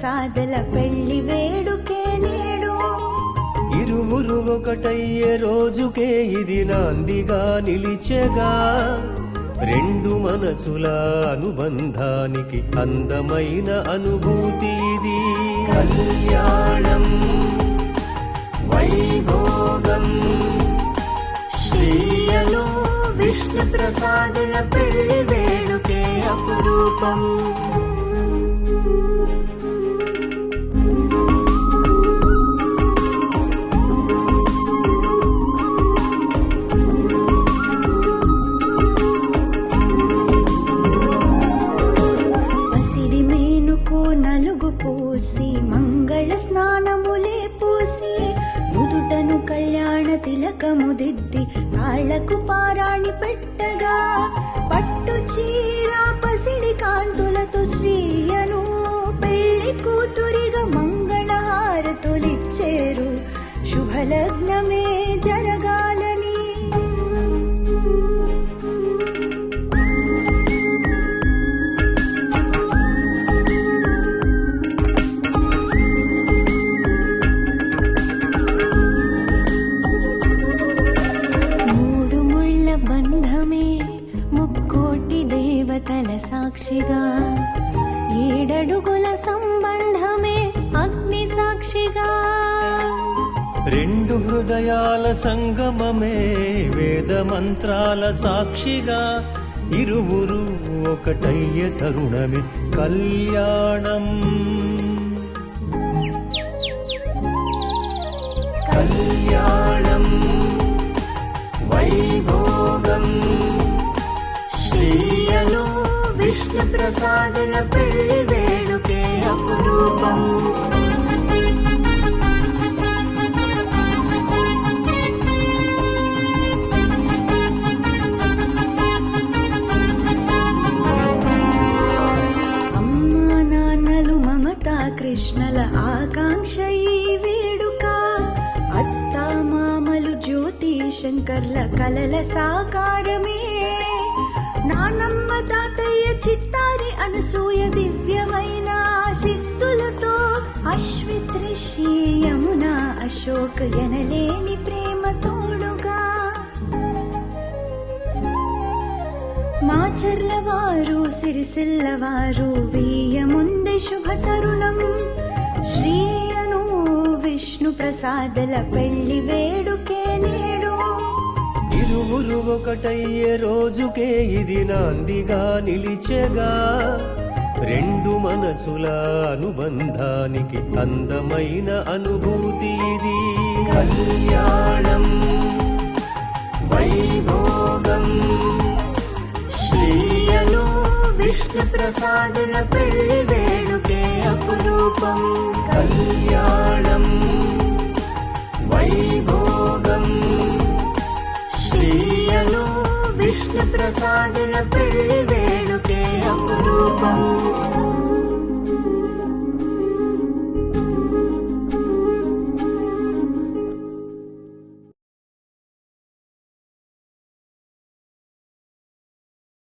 ప్రసాదల పెళ్లి వేడుకే నేడు. ఇరువురు ఒకటయ్యే రోజుకే ఇది నాందిగా నిలిచెగా. రెండు మనసుల అనుబంధానికి అందమైన అనుభూతి ఇది. కళ్యాణం వైభోగం శ్రీయలు విష్ణు ప్రసాదుల పెళ్లి వేడుకే అపురూపం. పసిడి మేనుకు నలుగు పూసి మంగళ స్నానములే పూసి నుదుటను కళ్యాణ తిలకము దిద్ది కాళ్లకు పారాణి పెట్టగా. పట్టు చీర పసిడి కాంతులతో శ్రీయను పెళ్లి కూతురిగా మంగళహారతులిచ్చేరు. శుభలగ్నమే జరగాలని. బంధమే ముక్కోటి దేవతల సాక్షిగా. ఏడడుగుల సంబంధమే అగ్ని సాక్షిగా. రెండు హృదయాల సంగమమే వేద మంత్రాల సాక్షిగా. ఇరువురు ఒకటయ్యే తరుణమే కళ్యాణం. కళ్యాణం వైభోగం శ్రీయలు విష్ణు ప్రసాదుల పెళ్లి వేడుకే అపురూపం. అమ్మా నాన్నలు మమతా కృష్ణల ఆకాంక్ష ఈ వేడుక. అత్తా మామలు జ్యోతి శంకర్ల కలల సాకారమే. నానమ్మ తాతయ్య చిత్తారి అనసూయ దివ్యమైన ఆశీస్సులతో అశ్విత్రిషి యమున అశోక్ ఎనలేని ప్రేమ తోడుగా. మాచర్లవారు సిరిసిల్లవారు వీయ ముందే శుభ తరుణం. శ్రీయను విష్ణు ప్రసాదల పెళ్లి వేడుకే నేడు. ఇరువురు ఒకటయ్యే రోజుకే ఇది నాందిగా నిలిచెగా. రెండు మనసుల అనుబంధానికి అందమైన అనుభూతి ఇది. కళ్యాణం వైభోగం శ్రీయలు విష్ణు ప్రసాదుల పెళ్లి వేడుకే అపురూపం. కళ్యాణం వైభోగం శ్రీయలు విష్ణు ప్రసాదుల పెళ్లి వేడుకే అపురూపం.